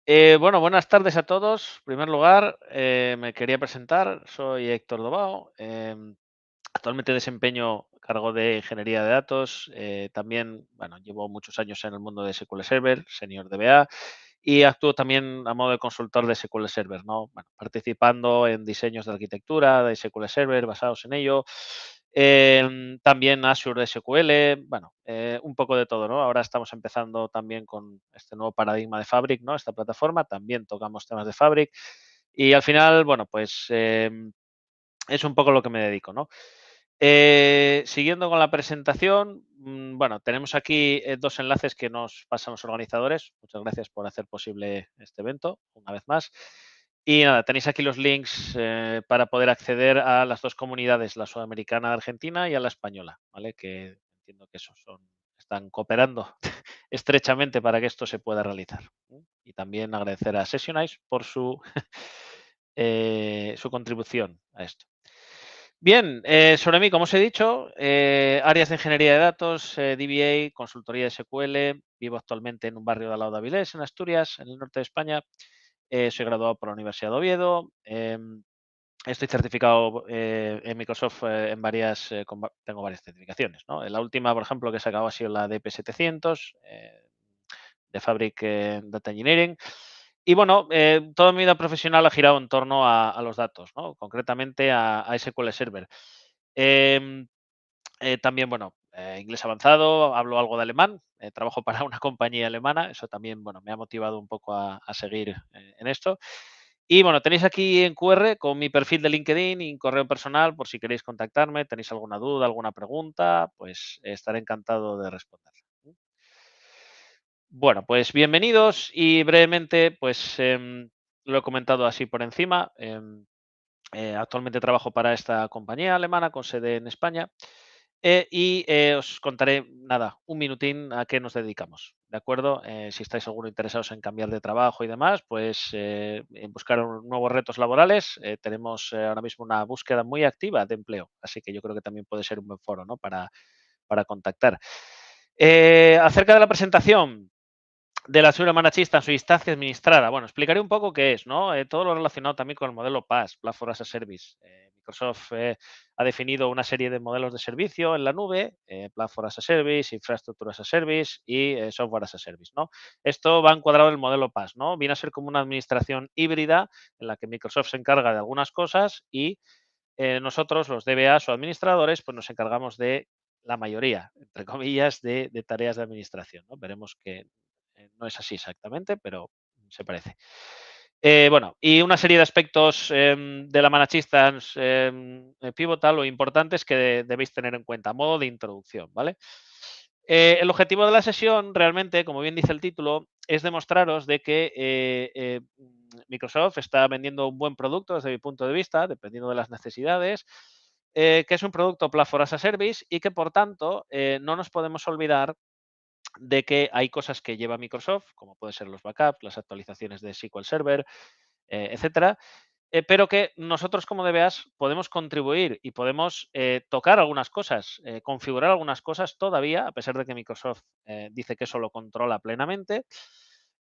Bueno, buenas tardes a todos. En primer lugar, me quería presentar. Soy Héctor Dobao. Actualmente desempeño cargo de ingeniería de datos. También, bueno, llevo muchos años en el mundo de SQL Server, senior DBA, y actúo también a modo de consultor de SQL Server, ¿no? Bueno, participando en diseños de arquitectura de SQL Server basados en ello. También Azure SQL, bueno, un poco de todo, ¿no? Ahora estamos empezando también con este nuevo paradigma de Fabric, ¿no? Esta plataforma, también tocamos temas de Fabric y al final, bueno, pues es un poco lo que me dedico, ¿no? Siguiendo con la presentación, bueno, tenemos aquí dos enlaces que nos pasan los organizadores. Muchas gracias por hacer posible este evento, una vez más. Y nada, tenéis aquí los links para poder acceder a las dos comunidades, la sudamericana de Argentina y a la española, ¿vale? Que entiendo que esos están cooperando estrechamente para que esto se pueda realizar. Y también agradecer a Sessionize por su contribución a esto. Bien, sobre mí, como os he dicho, áreas de ingeniería de datos, DBA, consultoría de SQL. Vivo actualmente en un barrio de al lado de Avilés, en Asturias, en el norte de España. Soy graduado por la Universidad de Oviedo. Estoy certificado en Microsoft en varias, tengo varias certificaciones, ¿no? La última, por ejemplo, que he sacado ha sido la DP700, de Fabric Data Engineering. Y bueno, toda mi vida profesional ha girado en torno a los datos, ¿no? Concretamente a SQL Server. Em, También, bueno, inglés avanzado, hablo algo de alemán, trabajo para una compañía alemana, eso también, bueno, me ha motivado un poco a seguir en esto. Y bueno, tenéis aquí en QR con mi perfil de LinkedIn y correo personal por si queréis contactarme, tenéis alguna duda, alguna pregunta, pues estaré encantado de responder. Bueno, pues bienvenidos y brevemente, pues lo he comentado así por encima. Actualmente trabajo para esta compañía alemana con sede en España y os contaré, nada, un minutín a qué nos dedicamos, ¿de acuerdo? Si estáis alguno interesados en cambiar de trabajo y demás, pues en buscar nuevos retos laborales, tenemos ahora mismo una búsqueda muy activa de empleo, así que yo creo que también puede ser un buen foro, ¿no? Para contactar. Acerca de la presentación, de la Azure Managista en su instancia administrada. Bueno, explicaré un poco qué es, ¿no? Todo lo relacionado también con el modelo PaaS, Platform as a Service. Microsoft ha definido una serie de modelos de servicio en la nube, Platform as a Service, Infrastructure as a Service y Software as a Service, ¿no? Esto va encuadrado en el modelo PaaS, ¿no? Viene a ser como una administración híbrida en la que Microsoft se encarga de algunas cosas y nosotros, los DBAs o administradores, pues nos encargamos de la mayoría, entre comillas, de tareas de administración, ¿no? Veremos que no es así exactamente, pero se parece. Bueno, y una serie de aspectos de la Managistance Pivotal o importantes que debéis tener en cuenta. Modo de introducción, ¿vale? El objetivo de la sesión realmente, como bien dice el título, es demostraros de que Microsoft está vendiendo un buen producto desde mi punto de vista, dependiendo de las necesidades, que es un producto Platform as a Service y que, por tanto, no nos podemos olvidar de que hay cosas que lleva Microsoft, como pueden ser los backups, las actualizaciones de SQL Server, etcétera, pero que nosotros como DBAs podemos contribuir y podemos tocar algunas cosas, configurar algunas cosas todavía, a pesar de que Microsoft dice que eso lo controla plenamente,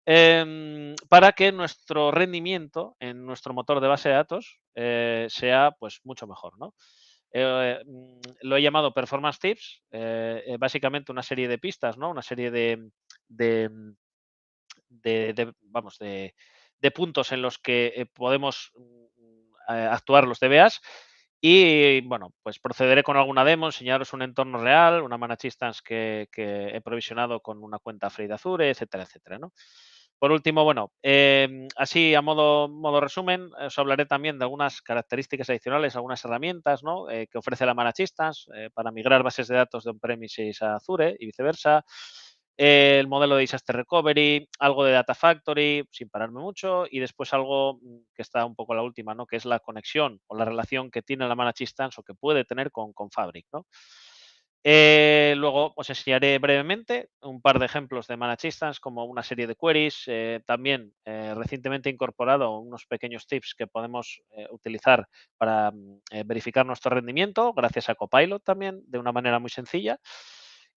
para que nuestro rendimiento en nuestro motor de base de datos sea pues mucho mejor, ¿no? Lo he llamado Performance Tips, básicamente una serie de pistas, ¿no? Una serie de, vamos, de puntos en los que podemos actuar los DBAs. Y bueno, pues procederé con alguna demo, enseñaros un entorno real, una Managed Instance que he provisionado con una cuenta Free de Azure, etcétera, etcétera, ¿no? Por último, bueno, así a modo resumen, os hablaré también de algunas características adicionales, algunas herramientas, ¿no? Que ofrece la Managed Instance para migrar bases de datos de on-premises a Azure y viceversa. El modelo de Disaster Recovery, algo de Data Factory, sin pararme mucho, y después algo que está un poco la última, ¿no? Que es la conexión o la relación que tiene la Managed Instance o que puede tener con Fabric, ¿no? Luego os enseñaré brevemente un par de ejemplos de Managed Instance, como una serie de queries. También recientemente he incorporado unos pequeños tips que podemos utilizar para verificar nuestro rendimiento, gracias a Copilot también, de una manera muy sencilla.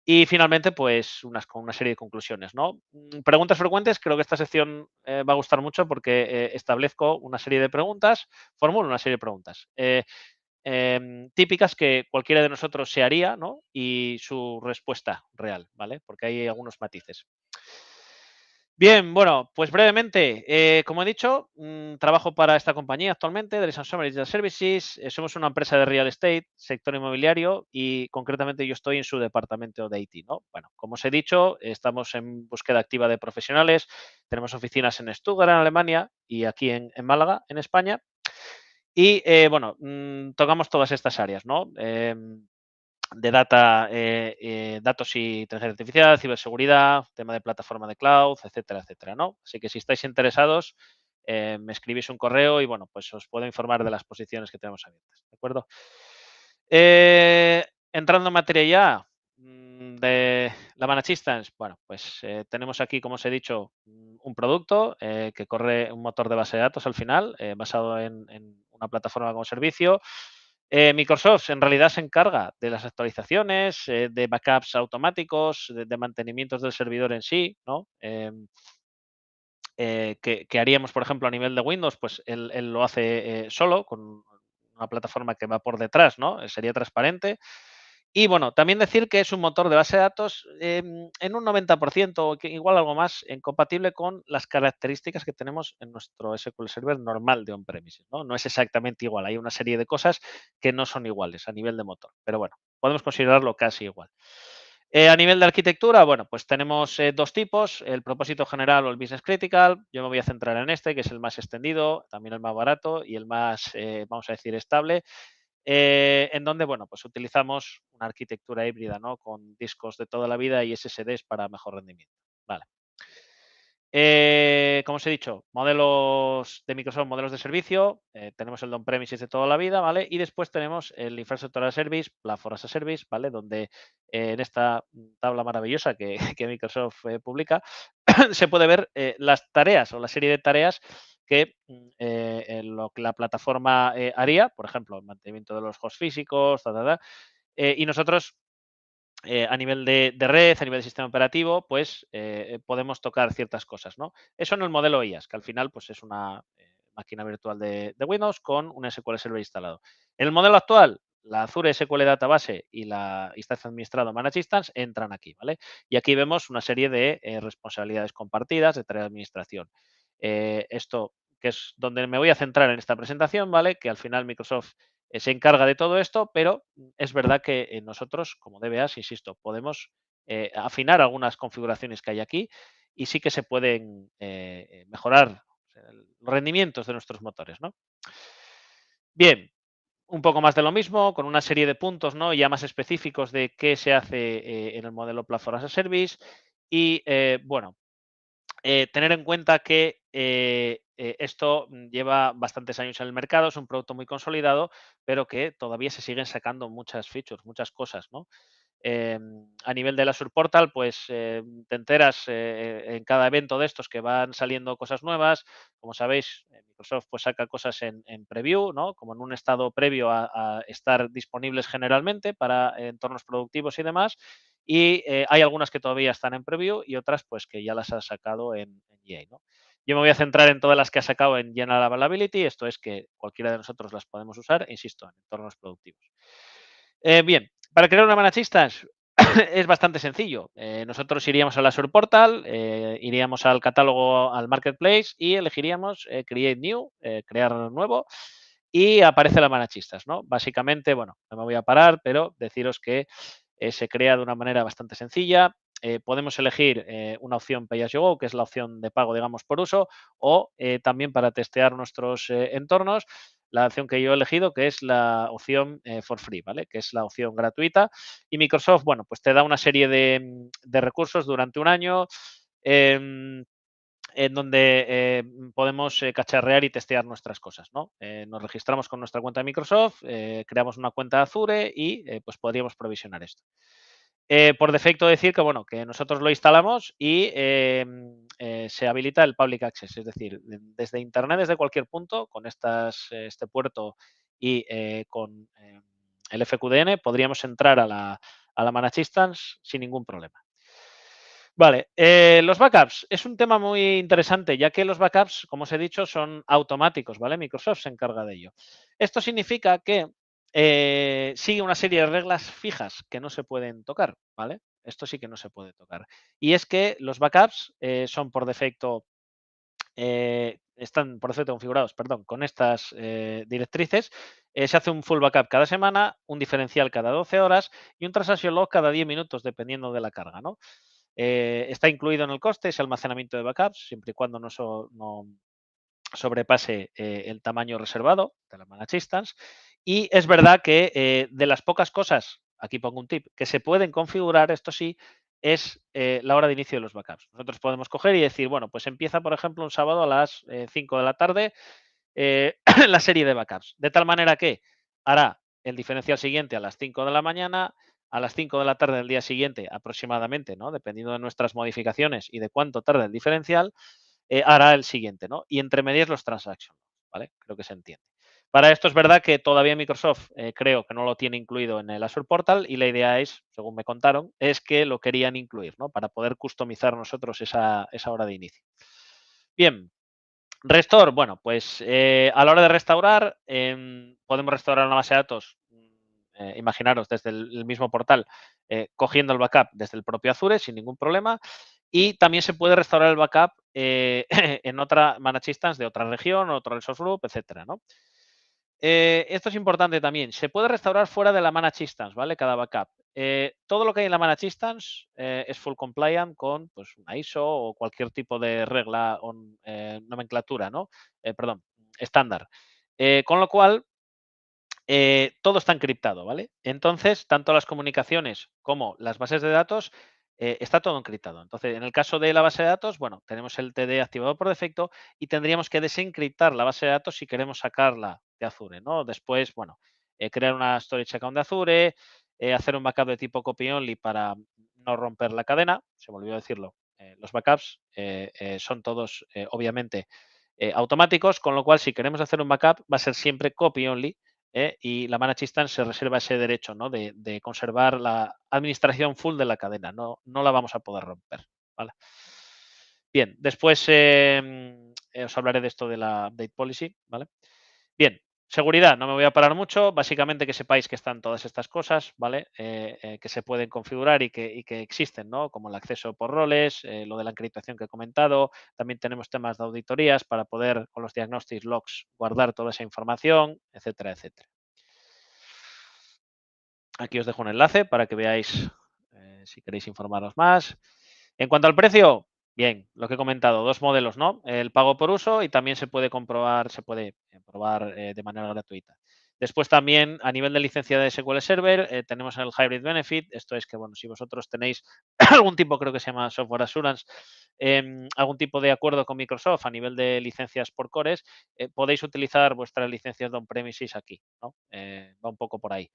Y finalmente, pues con una serie de conclusiones, ¿no? Preguntas frecuentes, creo que esta sección va a gustar mucho porque establezco una serie de preguntas, formulo una serie de preguntas típicas que cualquiera de nosotros se haría, ¿no? Y su respuesta real, ¿vale? Porque hay algunos matices. Bien, bueno, pues brevemente, como he dicho, trabajo para esta compañía actualmente, Dress Summer Digital Services. Somos una empresa de real estate, sector inmobiliario, y concretamente yo estoy en su departamento de IT, ¿no? Bueno, como os he dicho, estamos en búsqueda activa de profesionales. Tenemos oficinas en Stuttgart, en Alemania, y aquí en Málaga, en España. Y bueno, tocamos todas estas áreas, ¿no? De data, datos y inteligencia artificial, ciberseguridad, tema de plataforma de cloud, etcétera, etcétera, ¿no? Así que si estáis interesados, me escribís un correo y bueno, pues os puedo informar de las posiciones que tenemos abiertas, ¿de acuerdo? Entrando en materia ya de la Manachistans, bueno, pues tenemos aquí, como os he dicho, un producto que corre un motor de base de datos al final, basado en una plataforma como servicio. Microsoft en realidad se encarga de las actualizaciones, de backups automáticos, de mantenimientos del servidor en sí, ¿no? Que haríamos, por ejemplo, a nivel de Windows, pues él lo hace solo con una plataforma que va por detrás, ¿no? Sería transparente. Y bueno, también decir que es un motor de base de datos en un 90% o que igual algo más compatible con las características que tenemos en nuestro SQL Server normal de on-premises, ¿no? No es exactamente igual, hay una serie de cosas que no son iguales a nivel de motor, pero bueno, podemos considerarlo casi igual. A nivel de arquitectura, bueno, pues tenemos dos tipos, el propósito general o el business critical. Yo me voy a centrar en este, que es el más extendido, también el más barato y el más, vamos a decir, estable, en donde, bueno, pues utilizamos una arquitectura híbrida, ¿no? Con discos de toda la vida y SSDs para mejor rendimiento. Vale. Como os he dicho, modelos de Microsoft, modelos de servicio, tenemos el on-premises de toda la vida, ¿vale? Y después tenemos el Infrastructure as a Service, Platform as a Service, ¿vale? Donde en esta tabla maravillosa que, que Microsoft publica, se puede ver las tareas o la serie de tareas que lo que la plataforma haría, por ejemplo, el mantenimiento de los hosts físicos, y nosotros a nivel de red, a nivel de sistema operativo, pues podemos tocar ciertas cosas, ¿no? Eso en el modelo IaaS, que al final pues es una máquina virtual de Windows con un SQL Server instalado. En el modelo actual, la Azure SQL Database y la instancia administrada Managed Instance entran aquí, ¿vale? Y aquí vemos una serie de responsabilidades compartidas, de tareas de administración. Esto que es donde me voy a centrar en esta presentación, ¿vale? Que al final Microsoft se encarga de todo esto, pero es verdad que nosotros, como DBAs, insisto, podemos afinar algunas configuraciones que hay aquí y sí que se pueden mejorar los rendimientos de nuestros motores, ¿no? Bien, un poco más de lo mismo, con una serie de puntos, ¿no? Ya más específicos de qué se hace en el modelo Platform as a Service y, bueno, tener en cuenta que esto lleva bastantes años en el mercado, es un producto muy consolidado, pero que todavía se siguen sacando muchas features, muchas cosas, ¿no? A nivel de la Azure Portal, pues te enteras en cada evento de estos que van saliendo cosas nuevas. Como sabéis, Microsoft pues saca cosas en preview, ¿no? Como en un estado previo a estar disponibles generalmente para entornos productivos y demás. Y hay algunas que todavía están en preview y otras pues que ya las ha sacado en GA, ¿no? Yo me voy a centrar en todas las que ha sacado en General Availability, esto es que cualquiera de nosotros las podemos usar, insisto, en entornos productivos. Bien, para crear una Manachistas es bastante sencillo. Nosotros iríamos a la Azure Portal, iríamos al catálogo, al Marketplace y elegiríamos Create New, crear nuevo, y aparece la Manachistas, ¿no? Básicamente, bueno, no me voy a parar, pero deciros que se crea de una manera bastante sencilla. Podemos elegir una opción Pay as you go, que es la opción de pago, digamos, por uso, o también para testear nuestros entornos, la opción que yo he elegido, que es la opción for free, ¿vale? Que es la opción gratuita. Y Microsoft, bueno, pues te da una serie de recursos durante un año en donde podemos cacharrear y testear nuestras cosas, ¿no? Nos registramos con nuestra cuenta de Microsoft, creamos una cuenta de Azure y pues podríamos provisionar esto. Por defecto decir que, bueno, que nosotros lo instalamos y se habilita el Public Access, es decir, desde Internet, desde cualquier punto, con este puerto y con el FQDN, podríamos entrar a la Managed Instance sin ningún problema. Vale, los backups es un tema muy interesante, ya que los backups, como os he dicho, son automáticos, ¿vale? Microsoft se encarga de ello. Esto significa que sigue una serie de reglas fijas que no se pueden tocar, ¿vale? Esto sí que no se puede tocar. Y es que los backups son por defecto están por defecto configurados, perdón, con estas directrices. Se hace un full backup cada semana, un diferencial cada 12 horas y un transaction log cada 10 minutos, dependiendo de la carga, ¿no? Está incluido en el coste ese almacenamiento de backups, siempre y cuando no sobrepase el tamaño reservado de la Managed Instance. Y es verdad que de las pocas cosas, aquí pongo un tip, que se pueden configurar, esto sí, es la hora de inicio de los backups. Nosotros podemos coger y decir, bueno, pues empieza, por ejemplo, un sábado a las 5 de la tarde la serie de backups. De tal manera que hará el diferencial siguiente a las 5 de la mañana, a las 5 de la tarde del día siguiente aproximadamente, ¿no? Dependiendo de nuestras modificaciones y de cuánto tarde el diferencial, hará el siguiente, ¿no? Y entre medias los transactions, ¿vale? Creo que se entiende. Para esto es verdad que todavía Microsoft creo que no lo tiene incluido en el Azure Portal y la idea es, según me contaron, es que lo querían incluir, ¿no? Para poder customizar nosotros esa hora de inicio. Bien, Restore, bueno, pues a la hora de restaurar, podemos restaurar una base de datos, imaginaros, desde el mismo portal, cogiendo el backup desde el propio Azure sin ningún problema. Y también se puede restaurar el backup en otra Managed Instance de otra región, otro resource group, etcétera, ¿no? Esto es importante también. Se puede restaurar fuera de la Managed Instance, ¿vale? Cada backup. Todo lo que hay en la Managed Instance es full compliant con pues, una ISO o cualquier tipo de regla o nomenclatura, ¿no? Perdón, estándar. Con lo cual, todo está encriptado, ¿vale? Entonces, tanto las comunicaciones como las bases de datos, está todo encriptado. Entonces, en el caso de la base de datos, bueno, tenemos el TD activado por defecto y tendríamos que desencriptar la base de datos si queremos sacarla de Azure, ¿no? Después, bueno, crear una storage account de Azure, hacer un backup de tipo copy only para no romper la cadena, se me olvidó decirlo. Los backups son todos, obviamente, automáticos, con lo cual, si queremos hacer un backup, va a ser siempre copy only y la Managed Instance se reserva ese derecho, ¿no? De conservar la administración full de la cadena, no la vamos a poder romper, ¿vale? Bien, después os hablaré de esto de la update policy, ¿vale? Bien, seguridad, no me voy a parar mucho, básicamente que sepáis que están todas estas cosas, ¿vale? Que se pueden configurar y que existen, ¿no? Como el acceso por roles, lo de la encriptación que he comentado, también tenemos temas de auditorías para poder con los diagnostics logs guardar toda esa información, etcétera, etcétera. Aquí os dejo un enlace para que veáis si queréis informaros más. En cuanto al precio, bien, lo que he comentado, dos modelos, ¿no? El pago por uso y también se puede comprobar, se puede probar de manera gratuita. Después también a nivel de licencia de SQL Server tenemos el Hybrid Benefit. Esto es que, bueno, si vosotros tenéis algún tipo, creo que se llama Software Assurance, algún tipo de acuerdo con Microsoft a nivel de licencias por cores, podéis utilizar vuestras licencias de on-premises aquí, ¿no? Va un poco por ahí.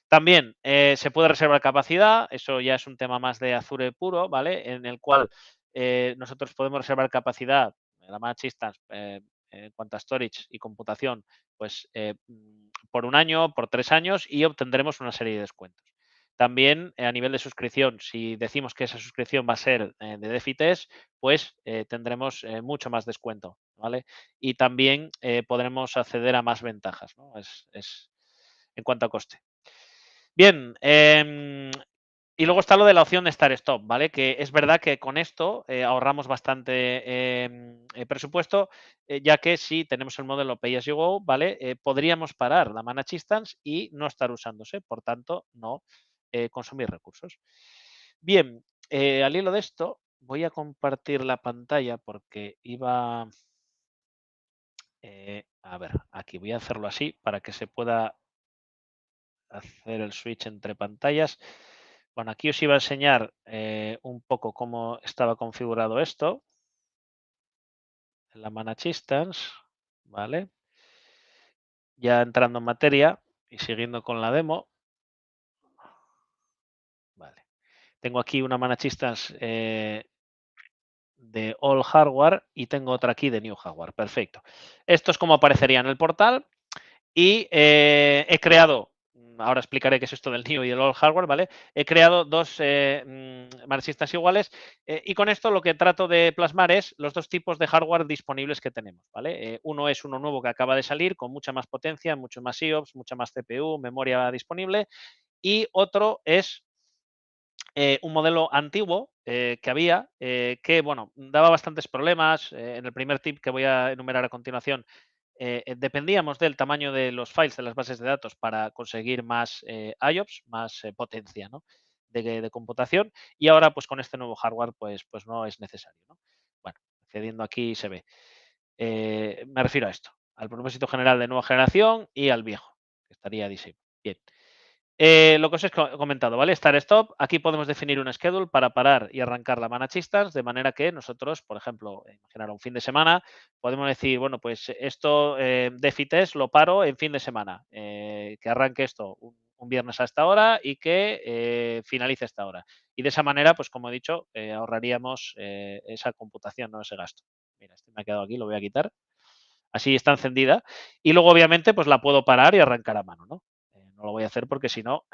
También se puede reservar capacidad, eso ya es un tema más de Azure puro, ¿vale? En el cual nosotros podemos reservar capacidad en la Managed Instance en cuanto a storage y computación, pues por un año, por 3 años y obtendremos una serie de descuentos. También a nivel de suscripción, si decimos que esa suscripción va a ser de DefiTest, pues tendremos mucho más descuento, ¿vale? Y también podremos acceder a más ventajas, ¿no? Es en cuanto a coste. Bien, y luego está lo de la opción de Start Stop, ¿vale? Que es verdad que con esto ahorramos bastante presupuesto, ya que si tenemos el modelo Pay as you go, ¿vale? Podríamos parar la Managed Instance y no estar usándose, por tanto, no consumir recursos. Bien, al hilo de esto, voy a compartir la pantalla porque iba, a ver, aquí voy a hacerlo así para que se pueda hacer el switch entre pantallas. Bueno, aquí os iba a enseñar un poco cómo estaba configurado esto en la Managed Instance, ¿vale? Ya entrando en materia y siguiendo con la demo, ¿vale? Tengo aquí una Managed Instance de All Hardware y tengo otra aquí de New Hardware. Perfecto. Esto es como aparecería en el portal y he creado ahora explicaré qué es esto del new y el old hardware, ¿vale? He creado dos marxistas iguales y con esto lo que trato de plasmar es los dos tipos de hardware disponibles que tenemos, ¿vale? Uno es uno nuevo que acaba de salir con mucha más potencia, mucho más IOPS, mucha más CPU, memoria disponible y otro es un modelo antiguo que había, que bueno, daba bastantes problemas. En el primer tip que voy a enumerar a continuación, dependíamos del tamaño de los files de las bases de datos para conseguir más IOPS, más potencia, ¿no? de computación. Y ahora, pues con este nuevo hardware, pues no es necesario, ¿no? Bueno, accediendo aquí se ve. Me refiero a esto, al propósito general de nueva generación y al viejo, que estaría diseño. Bien. Lo que os he comentado, ¿vale? Start Stop. Aquí podemos definir un schedule para parar y arrancar la Managed Instance, de manera que nosotros, por ejemplo, imaginar un fin de semana, podemos decir, bueno, pues esto de FITES lo paro en fin de semana, que arranque esto un viernes a esta hora y que finalice a esta hora. Y de esa manera, pues como he dicho, ahorraríamos esa computación, no ese gasto. Mira, este me ha quedado aquí, lo voy a quitar. Así está encendida. Y luego, obviamente, pues la puedo parar y arrancar a mano, ¿no? No lo voy a hacer porque si no,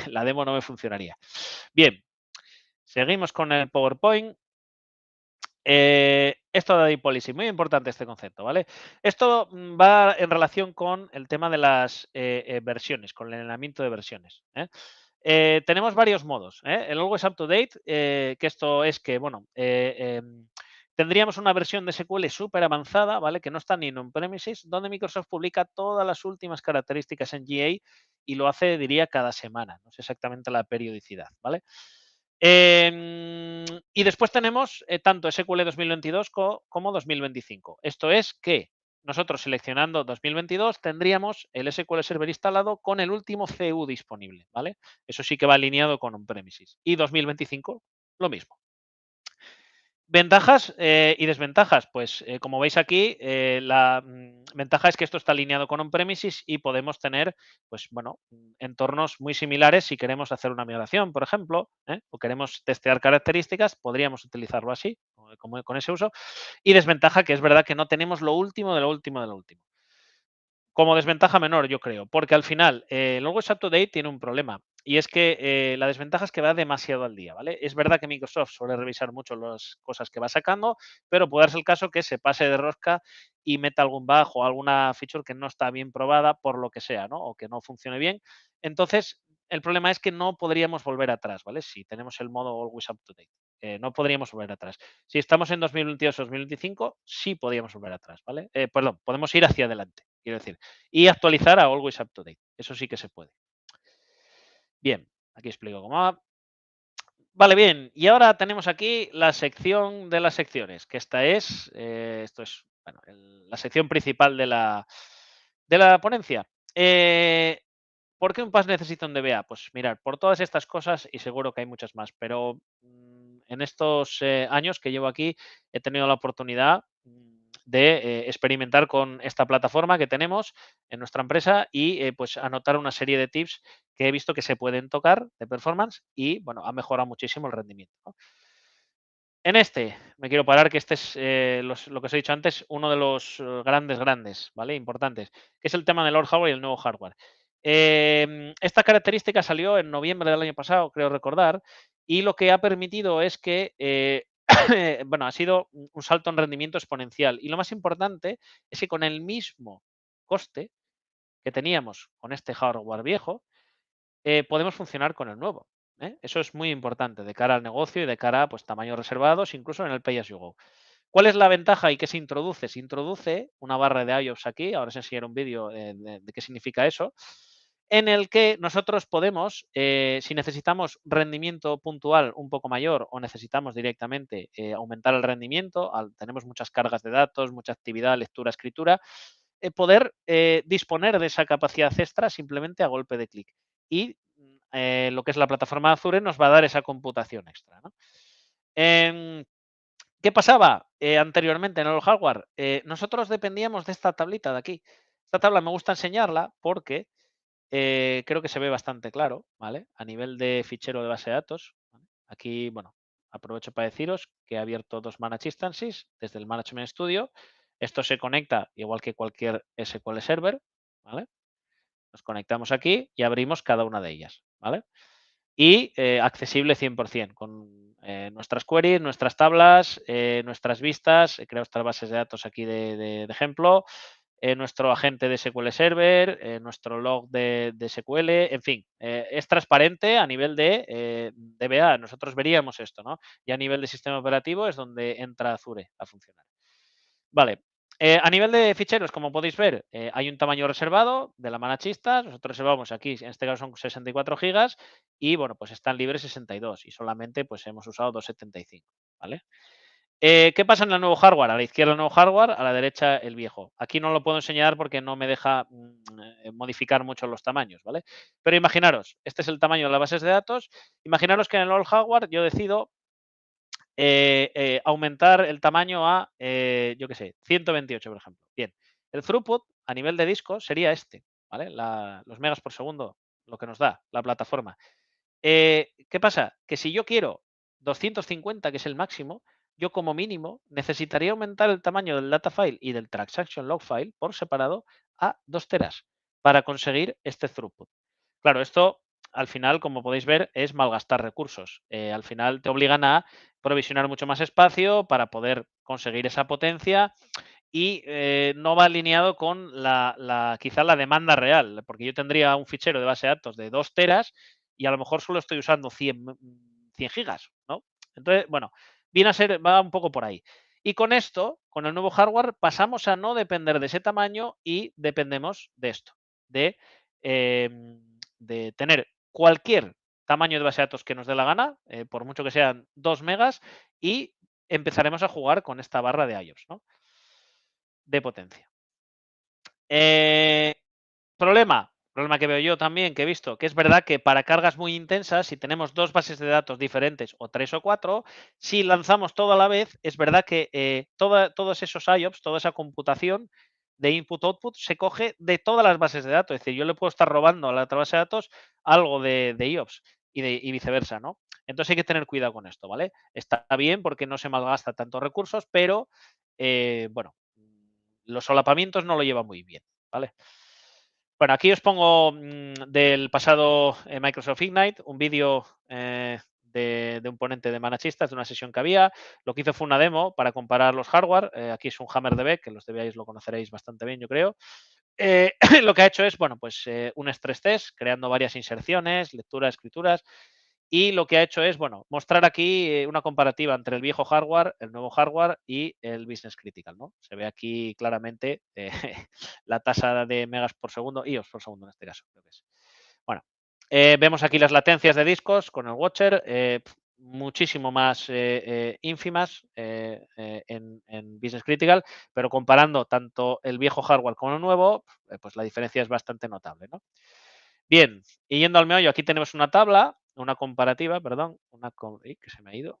la demo no me funcionaría. Bien, seguimos con el PowerPoint. Esto de policy, muy importante este concepto, ¿vale? Esto va en relación con el tema de las versiones, con el enlazamiento de versiones. Tenemos varios modos. El Always Up to Date, que esto es que, bueno, tendríamos una versión de SQL súper avanzada, ¿vale? Que no está ni en on-premises, donde Microsoft publica todas las últimas características en GA y lo hace, diría, cada semana. No sé exactamente la periodicidad, ¿vale? Y después tenemos tanto SQL 2022 como 2025. Esto es que nosotros seleccionando 2022 tendríamos el SQL Server instalado con el último CU disponible, ¿vale? Eso sí que va alineado con on-premises. Y 2025, lo mismo. Ventajas y desventajas. Pues como veis aquí, la ventaja es que esto está alineado con on-premises y podemos tener, pues bueno, entornos muy similares si queremos hacer una migración, por ejemplo, o queremos testear características, podríamos utilizarlo así, como con ese uso. Y desventaja que es verdad que no tenemos lo último de lo último de lo último. Como desventaja menor, yo creo, porque al final el Always Up to Date tiene un problema y es que la desventaja es que va demasiado al día, ¿vale? Es verdad que Microsoft suele revisar mucho las cosas que va sacando, pero puede darse el caso que se pase de rosca y meta algún bug o alguna feature que no está bien probada por lo que sea, ¿no? O que no funcione bien. Entonces, el problema es que no podríamos volver atrás, ¿vale? Si tenemos el modo Always Up to Date. No podríamos volver atrás. Si estamos en 2022 o 2025, sí podríamos volver atrás, ¿vale? Perdón, podemos ir hacia adelante, quiero decir y actualizar a Always Up to Date. Eso sí que se puede. Bien, aquí explico cómo va. Vale, bien. Y ahora tenemos aquí la sección de las secciones, que esto es bueno, la sección principal de la ponencia. ¿Por qué un PAS necesita un DBA? Pues mirar, por todas estas cosas y seguro que hay muchas más, pero en estos años que llevo aquí he tenido la oportunidad de experimentar con esta plataforma que tenemos en nuestra empresa y pues anotar una serie de tips que he visto que se pueden tocar de performance y bueno, ha mejorado muchísimo el rendimiento, ¿no? En este me quiero parar, que este es lo que os he dicho antes, uno de los grandes, ¿vale? Importantes, que es el tema del old hardware y el nuevo hardware. Esta característica salió en noviembre del año pasado, creo recordar, y lo que ha permitido es que, bueno, ha sido un salto en rendimiento exponencial. Y lo más importante es que con el mismo coste que teníamos con este hardware viejo, podemos funcionar con el nuevo. Eso es muy importante de cara al negocio y de cara a pues, tamaños reservados, incluso en el Pay as you go. ¿Cuál es la ventaja y qué se introduce? Se introduce una barra de IOPS aquí, ahora os enseñaré un vídeo de qué significa eso, en el que nosotros podemos, si necesitamos rendimiento puntual un poco mayor o necesitamos directamente aumentar el rendimiento, tenemos muchas cargas de datos, mucha actividad, lectura, escritura, poder disponer de esa capacidad extra simplemente a golpe de clic. Y lo que es la plataforma Azure nos va a dar esa computación extra, ¿no? ¿Qué pasaba anteriormente en el hardware? Nosotros dependíamos de esta tablita de aquí. Esta tabla me gusta enseñarla porque creo que se ve bastante claro, ¿vale? A nivel de fichero de base de datos. ¿Vale? Aquí, bueno, aprovecho para deciros que he abierto dos Managed Instances desde el Management Studio. Esto se conecta igual que cualquier SQL Server, ¿vale? Nos conectamos aquí y abrimos cada una de ellas, ¿vale? Y accesible 100% con nuestras queries, nuestras tablas, nuestras vistas. He creado estas bases de datos aquí de ejemplo, nuestro agente de SQL Server, nuestro log de SQL, en fin, es transparente a nivel de DBA. Nosotros veríamos esto, ¿no? Y a nivel de sistema operativo es donde entra Azure a funcionar. Vale. A nivel de ficheros, como podéis ver, hay un tamaño reservado de la manachista. Nosotros reservamos aquí, en este caso son 64 gigas y bueno, pues están libres 62 y solamente pues hemos usado 275, ¿vale? ¿Qué pasa en el nuevo hardware? A la izquierda el nuevo hardware, a la derecha el viejo. Aquí no lo puedo enseñar porque no me deja modificar mucho los tamaños, ¿vale? Pero imaginaros, este es el tamaño de las bases de datos. Imaginaros que en el old hardware yo decido aumentar el tamaño a, yo qué sé, 128, por ejemplo. Bien, el throughput a nivel de disco sería este, ¿vale? Los megas por segundo, lo que nos da la plataforma. ¿Qué pasa? Que si yo quiero 250, que es el máximo, yo como mínimo necesitaría aumentar el tamaño del data file y del transaction log file por separado a 2 teras para conseguir este throughput. Claro, esto al final, como podéis ver, es malgastar recursos. Al final te obligan a provisionar mucho más espacio para poder conseguir esa potencia y no va alineado con quizá la demanda real, porque yo tendría un fichero de base de datos de 2 teras y a lo mejor solo estoy usando 100 gigas, ¿no? Entonces, bueno, viene a ser, va un poco por ahí. Y con esto, con el nuevo hardware, pasamos a no depender de ese tamaño y dependemos de esto, de, de tener cualquier tamaño de base de datos que nos dé la gana, por mucho que sean 2 megas, y empezaremos a jugar con esta barra de IOPS, ¿no? De potencia. Eh, problema que veo yo también, que he visto, que es verdad que para cargas muy intensas, si tenemos dos bases de datos diferentes o tres o cuatro, si lanzamos todo a la vez, es verdad que todos esos IOPS, toda esa computación de input-output se coge de todas las bases de datos. Es decir, yo le puedo estar robando a la otra base de datos algo de IOPS y viceversa, ¿no? Entonces hay que tener cuidado con esto, ¿vale? Está bien porque no se malgasta tantos recursos, pero bueno, los solapamientos no lo llevan muy bien, ¿vale? Bueno, aquí os pongo del pasado Microsoft Ignite un vídeo de un ponente de manachistas de una sesión que había. Lo que hizo fue una demo para comparar los hardware. Aquí es un HammerDB, que los debíais lo conoceréis bastante bien, yo creo. Lo que ha hecho es, bueno, pues un stress test, creando varias inserciones, lecturas, escrituras, y lo que ha hecho es, bueno, mostrar aquí una comparativa entre el viejo hardware, el nuevo hardware y el business critical, ¿no? Se ve aquí claramente la tasa de megas por segundo, IOS por segundo en este caso, creo que es. Bueno, vemos aquí las latencias de discos con el Watcher, muchísimo más ínfimas en Business Critical, pero comparando tanto el viejo hardware como el nuevo, pues la diferencia es bastante notable, ¿no? Bien, y yendo al meollo, aquí tenemos una tabla, una comparativa, perdón, que se me ha ido.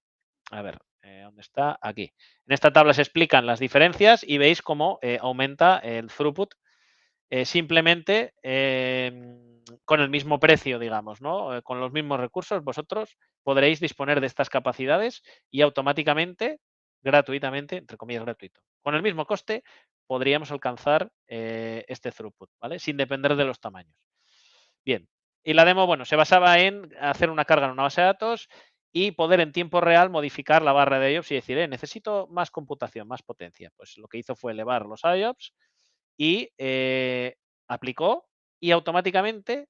A ver, ¿dónde está? Aquí. En esta tabla se explican las diferencias y veis cómo aumenta el throughput simplemente con el mismo precio, digamos, ¿no? Con los mismos recursos, vosotros podréis disponer de estas capacidades y automáticamente, gratuitamente, entre comillas, gratuito, con el mismo coste, podríamos alcanzar este throughput, ¿vale? Sin depender de los tamaños. Bien. Y la demo, bueno, se basaba en hacer una carga en una base de datos y poder en tiempo real modificar la barra de IOPS y decir, necesito más computación, más potencia. Pues lo que hizo fue elevar los IOPS y aplicó y automáticamente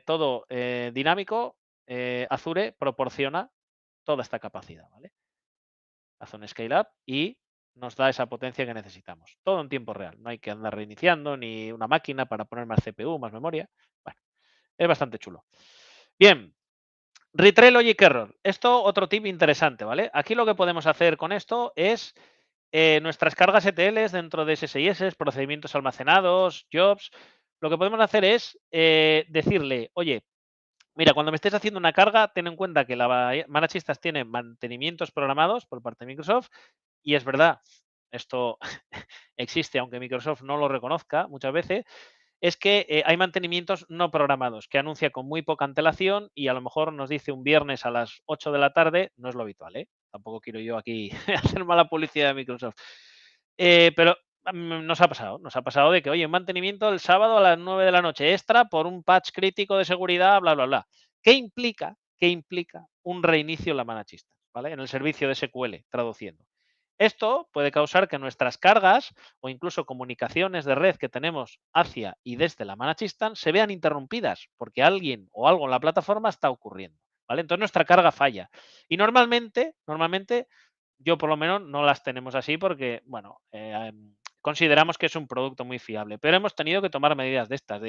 todo dinámico, Azure proporciona toda esta capacidad, ¿vale? Hace un scale up y nos da esa potencia que necesitamos. Todo en tiempo real. No hay que andar reiniciando ni una máquina para poner más CPU, más memoria. Bueno, es bastante chulo. Bien, Retry Logic Error. Esto otro tip interesante, ¿vale? Aquí lo que podemos hacer con esto es nuestras cargas ETLs dentro de SSIS, procedimientos almacenados, jobs. Lo que podemos hacer es decirle, oye, mira, cuando me estés haciendo una carga, ten en cuenta que la Manachistas tiene mantenimientos programados por parte de Microsoft y es verdad, esto existe, aunque Microsoft no lo reconozca muchas veces, es que hay mantenimientos no programados que anuncia con muy poca antelación y a lo mejor nos dice un viernes a las 8 de la tarde, no es lo habitual, ¿eh? Tampoco quiero yo aquí hacer mala publicidad de Microsoft. Pero Nos ha pasado de que, oye, un mantenimiento el sábado a las 9 de la noche extra por un patch crítico de seguridad, bla, bla, bla. ¿Qué implica? ¿Qué implica un reinicio en la Manachista, ¿vale? En el servicio de SQL, traduciendo. Esto puede causar que nuestras cargas o incluso comunicaciones de red que tenemos hacia y desde la Manachistan se vean interrumpidas porque alguien o algo en la plataforma está ocurriendo, ¿vale? Entonces nuestra carga falla. Y normalmente yo por lo menos no las tenemos así porque, bueno, consideramos que es un producto muy fiable, pero hemos tenido que tomar medidas de estas,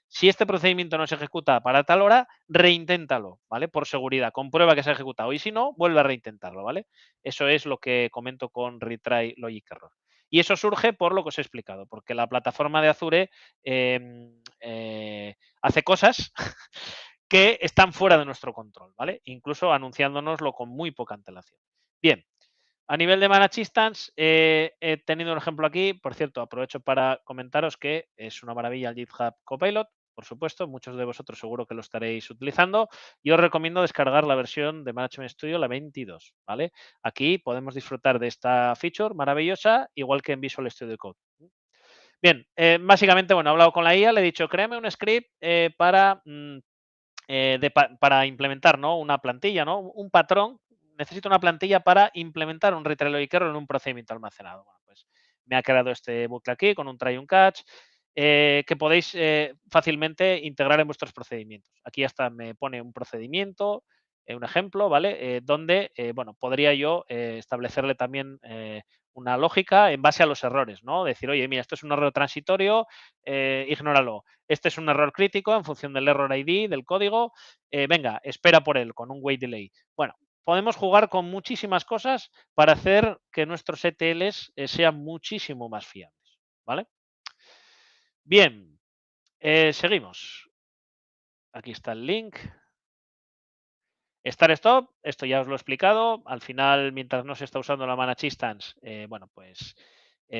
si este procedimiento no se ejecuta para tal hora, reinténtalo, ¿vale? Por seguridad, comprueba que se ha ejecutado y si no, vuelve a reintentarlo, ¿vale? Eso es lo que comento con Retry Logic Error. Y eso surge por lo que os he explicado, porque la plataforma de Azure hace cosas que están fuera de nuestro control, ¿vale? Incluso anunciándonoslo con muy poca antelación. Bien, a nivel de Managed Instance, he tenido un ejemplo aquí. Por cierto, aprovecho para comentaros que es una maravilla el GitHub Copilot. Por supuesto, muchos de vosotros seguro que lo estaréis utilizando. Yo os recomiendo descargar la versión de Management Studio, la 22, ¿vale? Aquí podemos disfrutar de esta feature maravillosa, igual que en Visual Studio Code. Bien, básicamente, bueno, he hablado con la IA, le he dicho, créame un script para implementar, ¿no? Una plantilla, ¿no? Un patrón. Necesito una plantilla para implementar un retrieval error en un procedimiento almacenado. Bueno, pues me ha creado este bucle aquí con un try un catch que podéis fácilmente integrar en vuestros procedimientos. Aquí hasta me pone un procedimiento, un ejemplo, ¿vale? Donde, bueno, podría yo establecerle también una lógica en base a los errores, ¿no? Decir, oye, mira, esto es un error transitorio, ignóralo. Este es un error crítico en función del error ID, del código. Venga, espera por él con un wait delay. Bueno, podemos jugar con muchísimas cosas para hacer que nuestros ETLs sean muchísimo más fiables, ¿vale? Bien, seguimos. Aquí está el link. Start Stop, esto ya os lo he explicado. Al final, mientras no se está usando la Managed Instance, bueno, pues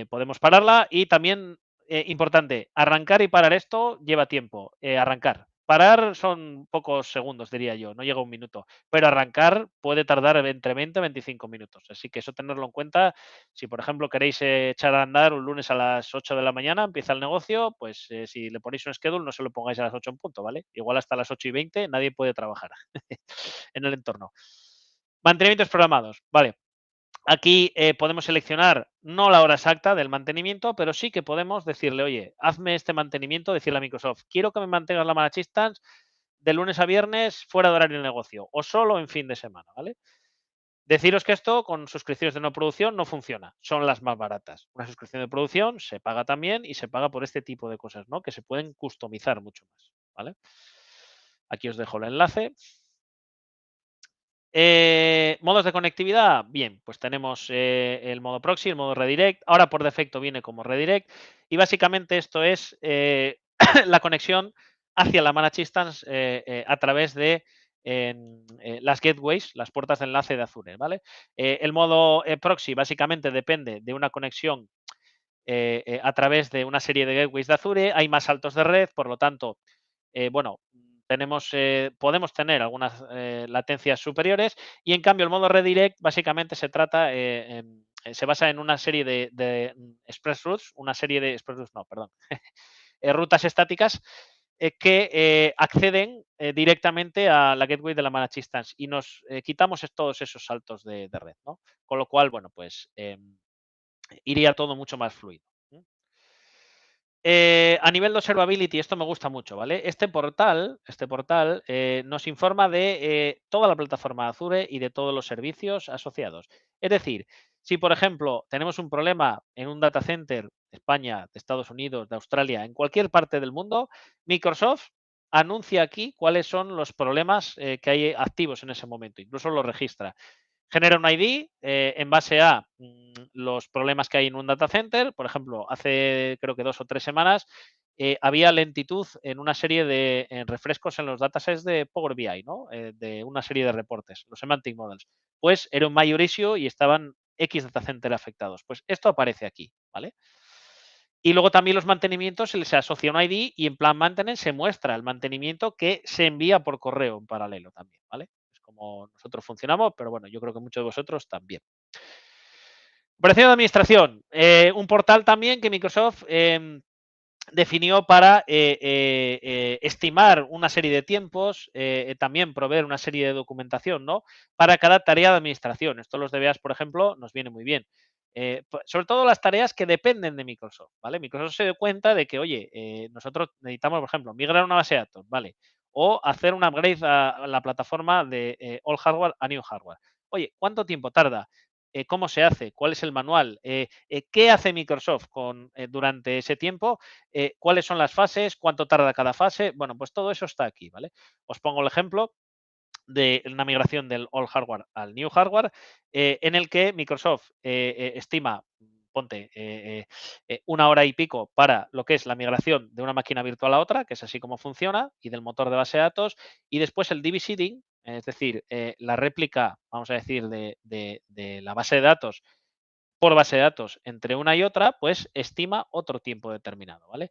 podemos pararla. Y también, importante, arrancar y parar esto lleva tiempo. Arrancar. Parar son pocos segundos, diría yo, no llega a un minuto. Pero arrancar puede tardar entre 20 y 25 minutos. Así que eso tenerlo en cuenta. Si, por ejemplo, queréis echar a andar un lunes a las 8 de la mañana, empieza el negocio, pues si le ponéis un schedule, no se lo pongáis a las 8 en punto, ¿vale? Igual hasta las 8:20 nadie puede trabajar en el entorno. Mantenimientos programados, vale. Aquí podemos seleccionar no la hora exacta del mantenimiento, pero sí que podemos decirle, oye, hazme este mantenimiento, decirle a Microsoft, quiero que me mantengas la Managed Instance de lunes a viernes fuera de horario de negocio o solo en fin de semana, ¿vale? Deciros que esto con suscripciones de no producción no funciona, son las más baratas. Una suscripción de producción se paga también y se paga por este tipo de cosas, ¿no? Que se pueden customizar mucho más, ¿vale? Aquí os dejo el enlace. Modos de conectividad, bien, pues tenemos el modo proxy, el modo redirect. Ahora por defecto viene como redirect y básicamente esto es la conexión hacia la Managed Instance a través de las gateways, las puertas de enlace de Azure, ¿vale? El modo proxy básicamente depende de una conexión a través de una serie de gateways de Azure. Hay más saltos de red, por lo tanto, bueno, podemos tener algunas latencias superiores y en cambio el modo redirect básicamente se basa en una serie de express routes, una serie de express routes, no, perdón, rutas estáticas que acceden directamente a la gateway de la Managed Instance y nos quitamos todos esos saltos de red, ¿no? Con lo cual, bueno, pues iría todo mucho más fluido. A nivel de observability, esto me gusta mucho, ¿vale? Este portal nos informa de toda la plataforma Azure y de todos los servicios asociados. Es decir, si por ejemplo tenemos un problema en un data center de España, de Estados Unidos, de Australia, en cualquier parte del mundo, Microsoft anuncia aquí cuáles son los problemas que hay activos en ese momento, incluso los registra. Genera un ID en base a los problemas que hay en un data center. Por ejemplo, hace creo que 2 o 3 semanas había lentitud en una serie de refrescos en los datasets de Power BI, ¿no? De una serie de reportes, los semantic models. Pues era un mayor issue y estaban X data center afectados. Pues esto aparece aquí, ¿vale? Y luego también los mantenimientos se les asocia un ID y en plan maintenance se muestra el mantenimiento que se envía por correo en paralelo también, ¿vale? Es como nosotros funcionamos, pero bueno, yo creo que muchos de vosotros también. Operación de administración, un portal también que Microsoft definió para estimar una serie de tiempos, también proveer una serie de documentación, ¿no? Para cada tarea de administración. Esto los DBAs, por ejemplo, nos viene muy bien. Sobre todo las tareas que dependen de Microsoft, ¿vale? Microsoft se dio cuenta de que, oye, nosotros necesitamos, por ejemplo, migrar una base de datos, ¿vale? O hacer un upgrade a la plataforma de old hardware a new hardware. Oye, ¿cuánto tiempo tarda? ¿Cómo se hace? ¿Cuál es el manual? ¿Qué hace Microsoft durante ese tiempo? ¿Cuáles son las fases? ¿Cuánto tarda cada fase? Bueno, pues todo eso está aquí, ¿vale? Os pongo el ejemplo de una migración del old hardware al new hardware, en el que Microsoft estima, ponte, una hora y pico para lo que es la migración de una máquina virtual a otra, que es así como funciona, y del motor de base de datos, y después el DB seeding, es decir, la réplica, vamos a decir, de la base de datos por base de datos entre una y otra, pues estima otro tiempo determinado, ¿vale?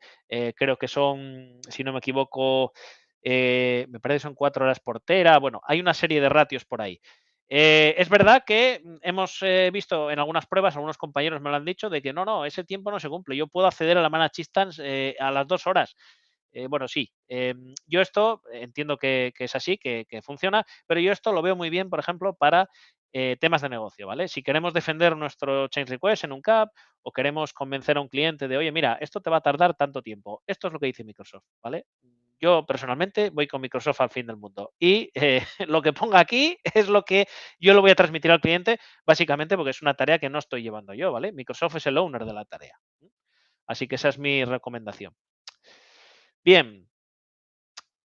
Creo que son, si no me equivoco, me parece que son 4 horas por tera. Bueno, hay una serie de ratios por ahí. Es verdad que hemos visto en algunas pruebas, algunos compañeros me lo han dicho, de que no, no, ese tiempo no se cumple. Yo puedo acceder a la managed instance a las 2 horas. Bueno, sí. Yo esto entiendo que es así, que funciona, pero yo esto lo veo muy bien, por ejemplo, para temas de negocio, ¿vale? Si queremos defender nuestro change request en un CAP o queremos convencer a un cliente de, oye, mira, esto te va a tardar tanto tiempo. Esto es lo que dice Microsoft, ¿vale? Yo personalmente voy con Microsoft al fin del mundo y lo que ponga aquí es lo que yo lo voy a transmitir al cliente, básicamente porque es una tarea que no estoy llevando yo, ¿vale? Microsoft es el owner de la tarea. Así que esa es mi recomendación. Bien,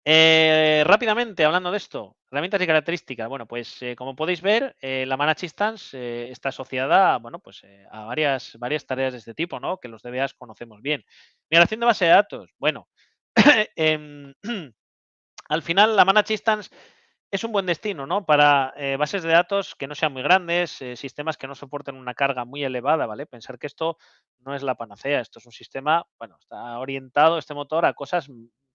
rápidamente, hablando de esto, herramientas y características. Bueno, pues como podéis ver, la Managed Instance está asociada, bueno, pues a varias tareas de este tipo, ¿no? Que los DBAs conocemos bien. Migración de base de datos. Bueno, em, al final la Managed Instance es un buen destino, ¿no? Para bases de datos que no sean muy grandes, sistemas que no soporten una carga muy elevada, ¿vale? Pensar que esto no es la panacea, esto es un sistema, bueno, está orientado este motor a cosas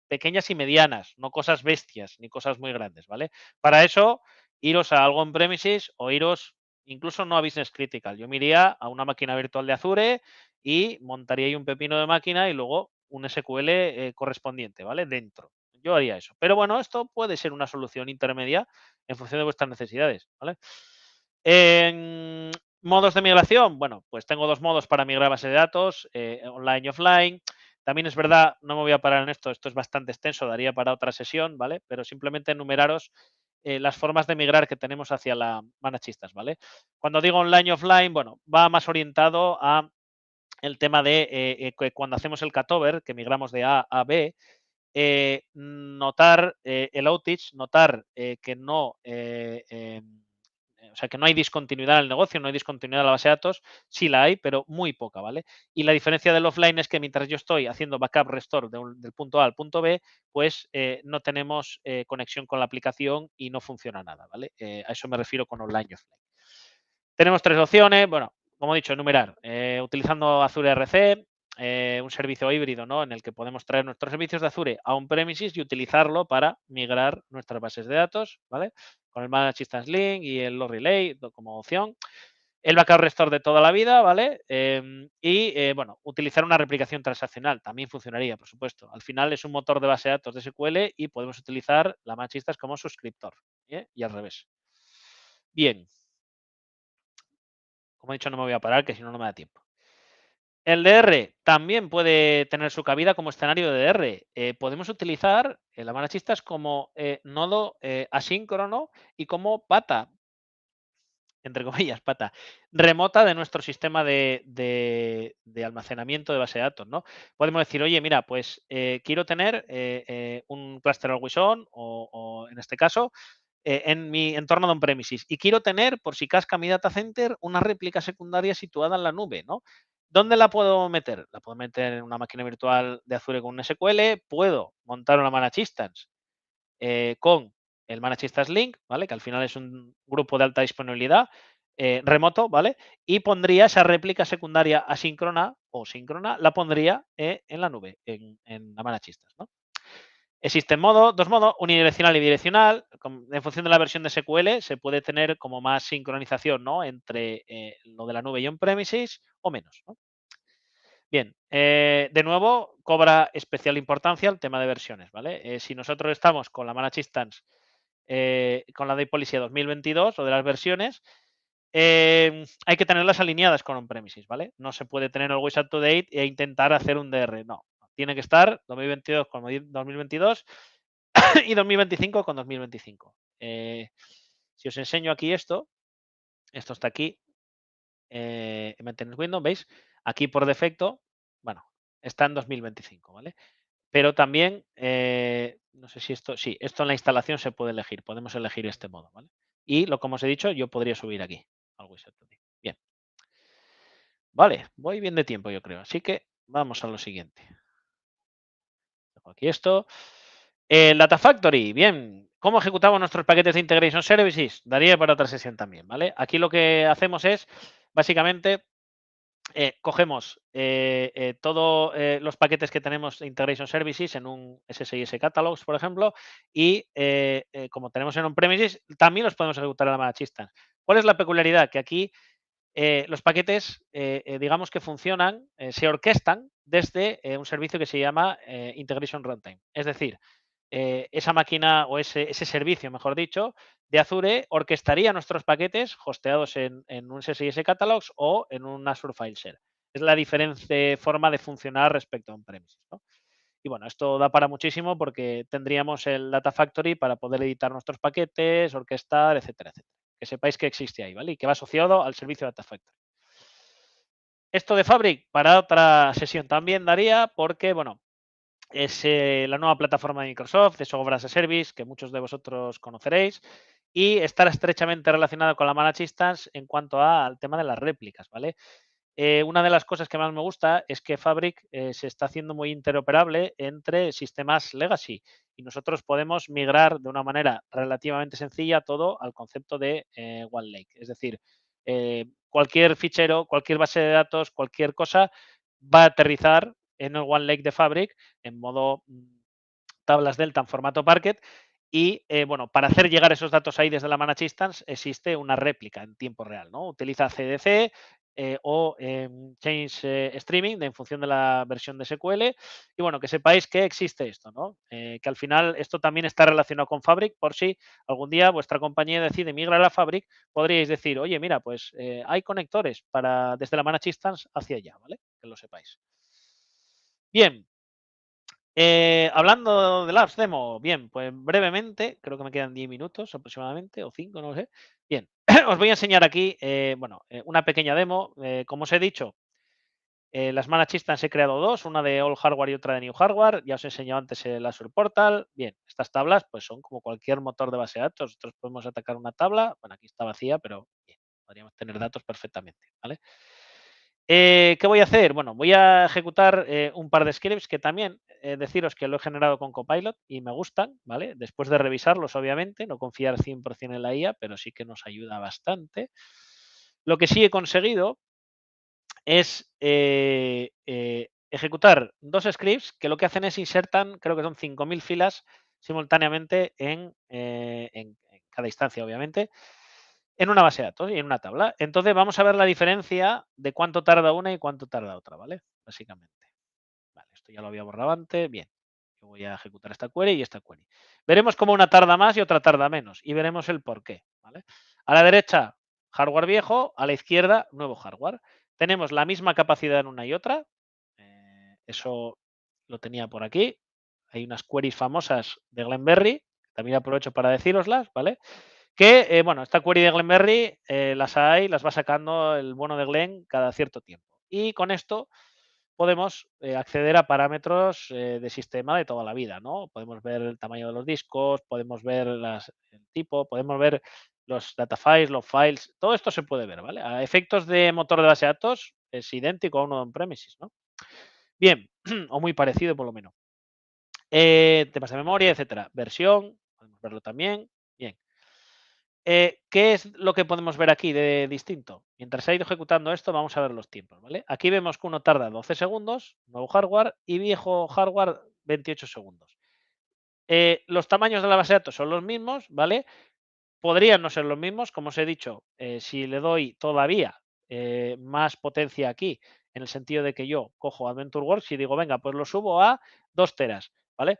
pequeñas y medianas, no cosas bestias ni cosas muy grandes, ¿vale? Para eso, iros a algo en premises o iros incluso no a business critical. Yo me iría a una máquina virtual de Azure y montaría ahí un pepino de máquina y luego un SQL correspondiente, ¿vale? Dentro. Yo haría eso. Pero bueno, esto puede ser una solución intermedia en función de vuestras necesidades, ¿vale? En modos de migración, bueno, pues tengo dos modos para migrar base de datos, online y offline. También es verdad, no me voy a parar en esto es bastante extenso, daría para otra sesión, ¿vale? Pero simplemente enumeraros las formas de migrar que tenemos hacia la manachistas, ¿vale? Cuando digo online y offline, bueno, va más orientado a el tema de que cuando hacemos el cutover, que migramos de A a B, notar el outage, notar que no, o sea, que no hay discontinuidad en el negocio, no hay discontinuidad en la base de datos, sí la hay, pero muy poca, ¿vale? Y la diferencia del offline es que mientras yo estoy haciendo backup restore del punto A al punto B, pues no tenemos conexión con la aplicación y no funciona nada, ¿vale? A eso me refiero con online y offline. Tenemos tres opciones, bueno, como he dicho, enumerar, utilizando Azure RC, un servicio híbrido, ¿no? En el que podemos traer nuestros servicios de Azure a on-premises y utilizarlo para migrar nuestras bases de datos, ¿vale? Con el Managed Instance Link y el Load Relay como opción. El backup restore de toda la vida, ¿vale? Bueno, utilizar una replicación transaccional también funcionaría, por supuesto. Al final es un motor de base de datos de SQL y podemos utilizar la Managed Instance como suscriptor, y al revés. Bien, como he dicho, no me voy a parar, que si no, no me da tiempo. El DR también puede tener su cabida como escenario de DR. Podemos utilizar la Manachistas como nodo asíncrono y como pata, entre comillas, pata, remota de nuestro sistema de almacenamiento de base de datos, ¿no? Podemos decir, oye, mira, pues quiero tener un cluster always on o en este caso en mi entorno de on-premises y quiero tener, por si casca mi data center, una réplica secundaria situada en la nube, ¿no? ¿Dónde la puedo meter? La puedo meter en una máquina virtual de Azure con un SQL, puedo montar una Managed Instance con el Managed Instance Link, ¿vale? Que al final es un grupo de alta disponibilidad remoto, ¿vale? Y pondría esa réplica secundaria asíncrona o síncrona, la pondría en la nube, en la Managed Instance, ¿no? Existen dos modos, unidireccional y bidireccional. En función de la versión de SQL se puede tener como más sincronización, ¿no? Entre lo de la nube y on-premises o menos, ¿no? Bien, de nuevo cobra especial importancia el tema de versiones, ¿vale? Si nosotros estamos con la Managed Instance, con la de Policy 2022 o de las versiones, hay que tenerlas alineadas con on-premises, ¿vale? No se puede tener always up to date e intentar hacer un DR, no. Tiene que estar 2022 con 2022 y 2025 con 2025. Si os enseño aquí esto está aquí, Maintenance Windows, ¿veis? Aquí por defecto, bueno, está en 2025, ¿vale? Pero también, no sé si esto, sí, esto en la instalación se puede elegir, podemos elegir este modo, ¿vale? Y lo como os he dicho, yo podría subir aquí al Wizard Today. Bien, vale, voy bien de tiempo yo creo, así que vamos a lo siguiente. Dejo aquí esto. El Data Factory, bien. ¿Cómo ejecutamos nuestros paquetes de Integration Services? Daría para otra sesión también, ¿vale? Aquí lo que hacemos es, básicamente, cogemos todos los paquetes que tenemos de Integration Services en un SSIS Catalogs, por ejemplo, y como tenemos en on-premises, también los podemos ejecutar a la Managed Instance. ¿Cuál es la peculiaridad? Que aquí los paquetes, digamos que funcionan, se orquestan desde un servicio que se llama Integration Runtime. Es decir, esa máquina o ese servicio, mejor dicho, de Azure orquestaría nuestros paquetes hosteados en un SSIS Catalogs o en un Azure File Share. Es la diferente forma de funcionar respecto a on-premises, ¿no? Y bueno, esto da para muchísimo porque tendríamos el Data Factory para poder editar nuestros paquetes, orquestar, etcétera, etcétera. Que sepáis que existe ahí, ¿vale? Y que va asociado al servicio Data Factory. Esto de Fabric para otra sesión también daría porque, bueno, es la nueva plataforma de Microsoft de software as a service que muchos de vosotros conoceréis y estará estrechamente relacionado con la Managed Instance en cuanto al tema de las réplicas, ¿vale? Una de las cosas que más me gusta es que Fabric se está haciendo muy interoperable entre sistemas legacy y nosotros podemos migrar de una manera relativamente sencilla todo al concepto de One Lake. Es decir, cualquier fichero, cualquier base de datos, cualquier cosa va a aterrizar en el One Lake de Fabric en modo tablas Delta en formato Parquet. Y bueno, para hacer llegar esos datos ahí desde la Managed Instance existe una réplica en tiempo real, ¿no? Utiliza CDC o Change Streaming en función de la versión de SQL. Y bueno, que sepáis que existe esto, ¿no? Que al final esto también está relacionado con Fabric, por si algún día vuestra compañía decide migrar a Fabric, podríais decir, oye, mira, pues hay conectores para desde la Managed Instance hacia allá, ¿vale? Que lo sepáis. Bien, hablando de Labs Demo, bien, pues brevemente, creo que me quedan 10 minutos aproximadamente, o 5, no lo sé. Bien, os voy a enseñar aquí, bueno, una pequeña demo. Como os he dicho, las Managed Instance he creado dos, una de Old Hardware y otra de New Hardware. Ya os he enseñado antes el Azure Portal. Bien, estas tablas pues son como cualquier motor de base de datos. Nosotros podemos atacar una tabla, bueno, aquí está vacía, pero bien, podríamos tener datos perfectamente, ¿vale? ¿Qué voy a hacer? Bueno, voy a ejecutar un par de scripts que también deciros que lo he generado con Copilot y me gustan, ¿vale? Después de revisarlos, obviamente, no confiar 100% en la IA, pero sí que nos ayuda bastante. Lo que sí he conseguido es ejecutar dos scripts que lo que hacen es insertan, creo que son 5.000 filas simultáneamente en cada instancia, obviamente, en una base de datos y en una tabla. Entonces vamos a ver la diferencia de cuánto tarda una y cuánto tarda otra, ¿vale? Básicamente. Vale, esto ya lo había borrado antes. Bien, yo voy a ejecutar esta query y esta query. Veremos cómo una tarda más y otra tarda menos y veremos el por qué, ¿vale? A la derecha, hardware viejo, a la izquierda, nuevo hardware. Tenemos la misma capacidad en una y otra. Eso lo tenía por aquí. Hay unas queries famosas de Glenberry, también aprovecho para decíroslas, ¿vale? Que, bueno, esta query de Glenberry las hay, las va sacando el bono de Glen cada cierto tiempo. Y con esto podemos acceder a parámetros de sistema de toda la vida, ¿no? Podemos ver el tamaño de los discos, podemos ver el tipo, podemos ver los data files, los files, todo esto se puede ver, ¿vale? A efectos de motor de base de datos es idéntico a uno de on-premises, ¿no? Bien, o muy parecido por lo menos. Temas de memoria, etcétera. Versión, podemos verlo también. Bien. ¿Qué es lo que podemos ver aquí de distinto? Mientras ha ido ejecutando esto, vamos a ver los tiempos, ¿vale? Aquí vemos que uno tarda 12 segundos, nuevo hardware, y viejo hardware 28 segundos. Los tamaños de la base de datos son los mismos, ¿vale? Podrían no ser los mismos, como os he dicho, si le doy todavía más potencia aquí, en el sentido de que yo cojo Adventure Works y digo, venga, pues lo subo a 2 teras, ¿vale?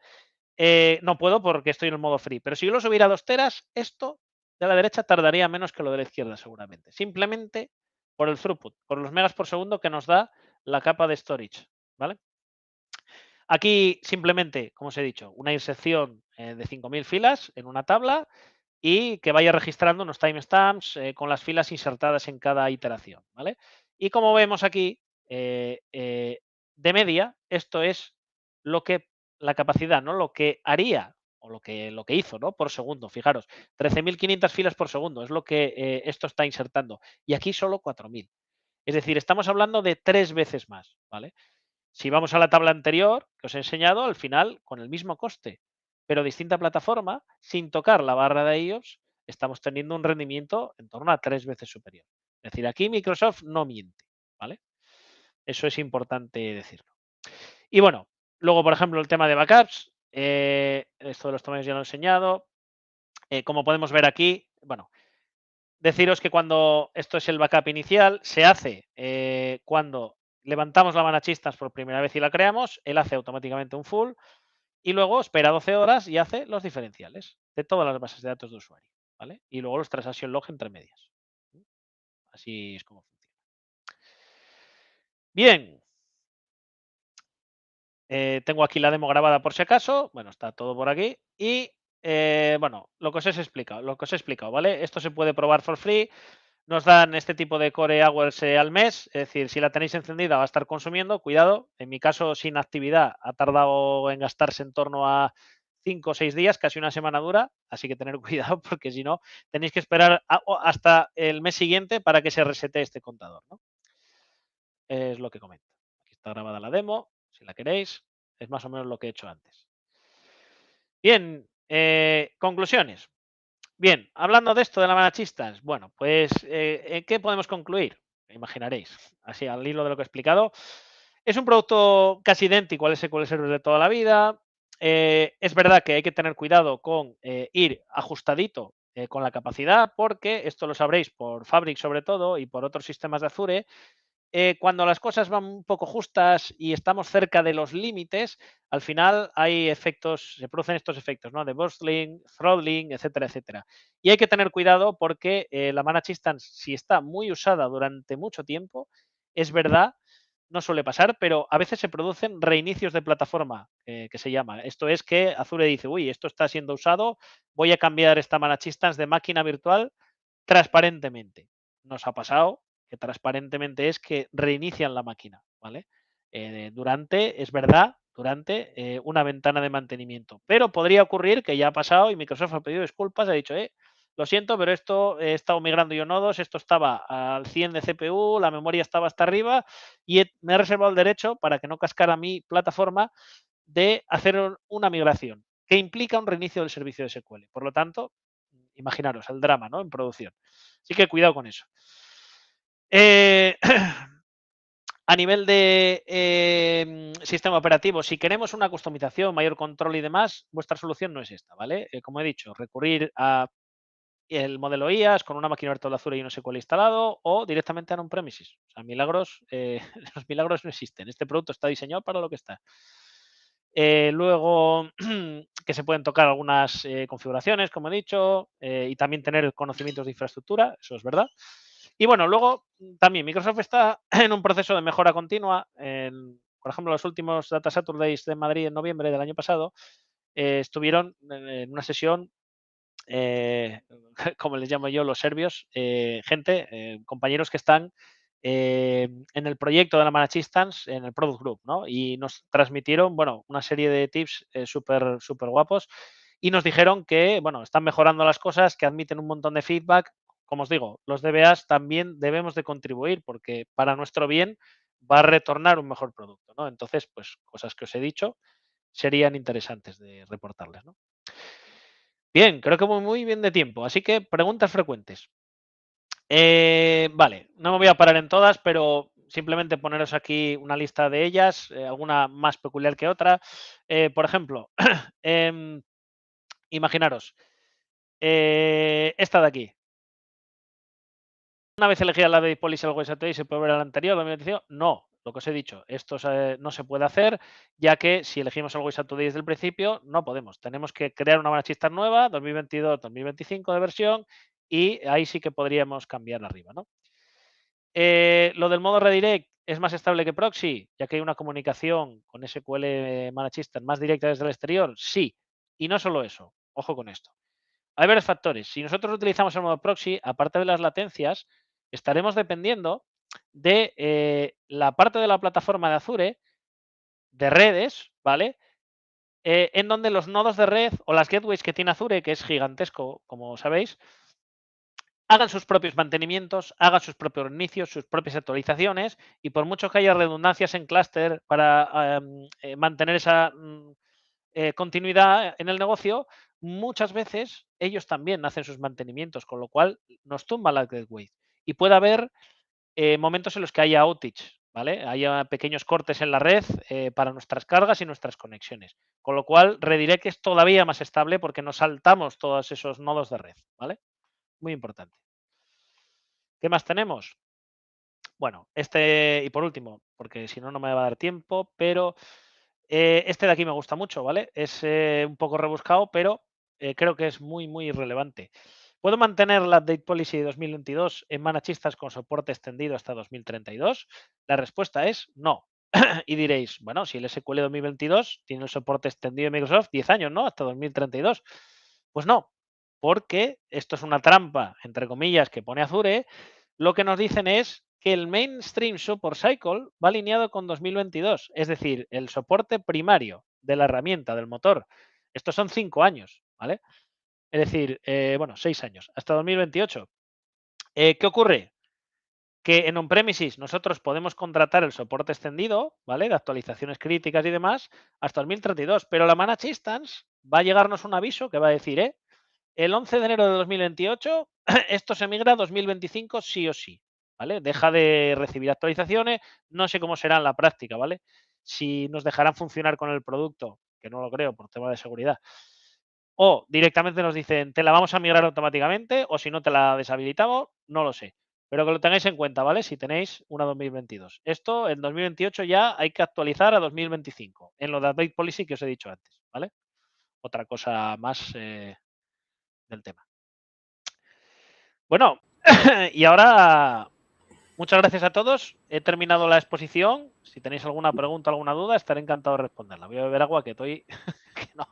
No puedo porque estoy en el modo free, pero si yo lo subiera a 2 teras, esto de la derecha tardaría menos que lo de la izquierda seguramente. Simplemente por el throughput, por los megas por segundo que nos da la capa de storage, ¿vale? Aquí simplemente, como os he dicho, una inserción de 5.000 filas en una tabla y que vaya registrando unos timestamps con las filas insertadas en cada iteración, ¿vale? Y como vemos aquí, de media, esto es lo que la capacidad, ¿no? Lo que haría o lo que hizo, ¿no? Por segundo. Fijaros, 13.500 filas por segundo es lo que esto está insertando. Y aquí solo 4.000. Es decir, estamos hablando de 3 veces más, ¿vale? Si vamos a la tabla anterior que os he enseñado, al final, con el mismo coste, pero distinta plataforma, sin tocar la barra de IOPS, estamos teniendo un rendimiento en torno a 3 veces superior. Es decir, aquí Microsoft no miente, ¿vale? Eso es importante decirlo. Y bueno, luego, por ejemplo, el tema de backups, esto de los tamaños ya lo he enseñado. Como podemos ver aquí, bueno, deciros que cuando esto es el backup inicial, se hace cuando levantamos la Manachistas por primera vez y la creamos, él hace automáticamente un full y luego espera 12 horas y hace los diferenciales de todas las bases de datos de usuario, ¿vale? Y luego los transaction log entre medias. Así es como funciona. Bien, tengo aquí la demo grabada por si acaso. Bueno, está todo por aquí. Y bueno, lo que os he explicado, ¿vale? Esto se puede probar for free. Nos dan este tipo de core hours al mes, es decir, si la tenéis encendida va a estar consumiendo, cuidado, en mi caso sin actividad ha tardado en gastarse en torno a 5 o 6 días, casi una semana dura, así que tener cuidado porque si no tenéis que esperar hasta el mes siguiente para que se resete este contador, ¿no? Es lo que comento. Aquí está grabada la demo, si la queréis, es más o menos lo que he hecho antes. Bien, conclusiones. Bien, hablando de esto de la manachistas, bueno, pues, ¿en qué podemos concluir? Imaginaréis, así al hilo de lo que he explicado. Es un producto casi idéntico al SQL Server de toda la vida. Es verdad que hay que tener cuidado con ir ajustadito con la capacidad, porque esto lo sabréis por Fabric sobre todo y por otros sistemas de Azure, cuando las cosas van un poco justas y estamos cerca de los límites, al final hay efectos, se producen estos efectos, ¿no? De bustling, throttling, etcétera, etcétera. Y hay que tener cuidado porque la Managed Instance, si está muy usada durante mucho tiempo, es verdad, no suele pasar, pero a veces se producen reinicios de plataforma, que se llama. Esto es que Azure dice, uy, esto está siendo usado, voy a cambiar esta Managed Instance de máquina virtual transparentemente. Nos ha pasado que transparentemente es que reinician la máquina, ¿vale? Durante, es verdad, durante una ventana de mantenimiento. Pero podría ocurrir que ya ha pasado y Microsoft ha pedido disculpas, ha dicho, lo siento, pero esto he estado migrando yo nodos, esto estaba al 100 de CPU, la memoria estaba hasta arriba y me he reservado el derecho para que no cascara mi plataforma de hacer una migración que implica un reinicio del servicio de SQL. Por lo tanto, imaginaros el drama, ¿no? En producción. Así que cuidado con eso. Eh, a nivel de sistema operativo, si queremos una customización, mayor control y demás, vuestra solución no es esta, ¿vale? Como he dicho, recurrir a el modelo IaaS con una máquina virtual de Azure y un SQL instalado o directamente a on-premises. O sea, milagros, los milagros no existen. Este producto está diseñado para lo que está. Luego, que se pueden tocar algunas configuraciones, como he dicho, y también tener conocimientos de infraestructura, eso es verdad. Y bueno, luego también Microsoft está en un proceso de mejora continua. Por ejemplo, los últimos Data Saturdays de Madrid en noviembre del año pasado estuvieron en una sesión, como les llamo yo, los serbios, gente, compañeros que están en el proyecto de la Managed Instance, en el Product Group, ¿no? Y nos transmitieron, bueno, una serie de tips súper súper guapos y nos dijeron que, bueno, están mejorando las cosas, que admiten un montón de feedback. Como os digo, los DBAs también debemos de contribuir porque para nuestro bien va a retornar un mejor producto, ¿no? Entonces, pues cosas que os he dicho serían interesantes de reportarles, ¿no? Bien, creo que voy muy bien de tiempo, así que preguntas frecuentes. Vale, no me voy a parar en todas, pero simplemente poneros aquí una lista de ellas, alguna más peculiar que otra. Por ejemplo, Imaginaros, esta de aquí. Una vez elegida la de Policy Always Saturday, ¿se puede ver a la anterior, 2025? No, lo que os he dicho, esto no se puede hacer, ya que si elegimos Always Saturday desde el principio, no podemos. Tenemos que crear una Manachistar nueva, 2022-2025 de versión, y ahí sí que podríamos cambiar arriba, ¿no? Lo del modo redirect es más estable que proxy, ya que hay una comunicación con SQL Manachistar más directa desde el exterior. Sí, y no solo eso, ojo con esto. Hay varios factores. Si nosotros utilizamos el modo proxy, aparte de las latencias, estaremos dependiendo de la parte de la plataforma de Azure, de redes, ¿vale? En donde los nodos de red o las gateways que tiene Azure, que es gigantesco, como sabéis, hagan sus propios mantenimientos, hagan sus propios inicios, sus propias actualizaciones, y por mucho que haya redundancias en clúster para mantener esa continuidad en el negocio, muchas veces ellos también hacen sus mantenimientos, con lo cual nos tumba la gateway. Y puede haber momentos en los que haya outage, ¿vale? Haya pequeños cortes en la red para nuestras cargas y nuestras conexiones. Con lo cual, redirect es todavía más estable porque nos saltamos todos esos nodos de red, ¿vale? Muy importante. ¿Qué más tenemos? Bueno, y por último, porque si no, no me va a dar tiempo, pero este de aquí me gusta mucho, ¿vale? Es un poco rebuscado, pero creo que es muy, muy relevante. ¿Puedo mantener la Update Policy de 2022 en manachistas con soporte extendido hasta 2032? La respuesta es no. Y diréis, bueno, si el SQL 2022 tiene el soporte extendido de Microsoft 10 años, ¿no? Hasta 2032. Pues no, porque esto es una trampa, entre comillas, que pone Azure. Lo que nos dicen es que el Mainstream Support Cycle va alineado con 2022, es decir, el soporte primario de la herramienta, del motor. Estos son 5 años, ¿vale? Es decir, bueno, 6 años, hasta 2028. ¿Qué ocurre? Que en on-premises nosotros podemos contratar el soporte extendido, ¿vale? De actualizaciones críticas y demás, hasta 2032, pero la Managed Instance va a llegarnos un aviso que va a decir, el 11 de enero de 2028 esto se migra a 2025 sí o sí, ¿vale? Deja de recibir actualizaciones, no sé cómo será en la práctica, ¿vale? Si nos dejarán funcionar con el producto, que no lo creo por tema de seguridad, o directamente nos dicen, te la vamos a migrar automáticamente, o si no te la deshabilitamos, no lo sé. Pero que lo tengáis en cuenta, ¿vale? Si tenéis una 2022. Esto en 2028 ya hay que actualizar a 2025, en lo de Update Policy que os he dicho antes, ¿vale? Otra cosa más del tema. Bueno, y ahora muchas gracias a todos. He terminado la exposición. Si tenéis alguna pregunta, alguna duda, estaré encantado de responderla. Voy a beber agua que estoy que no.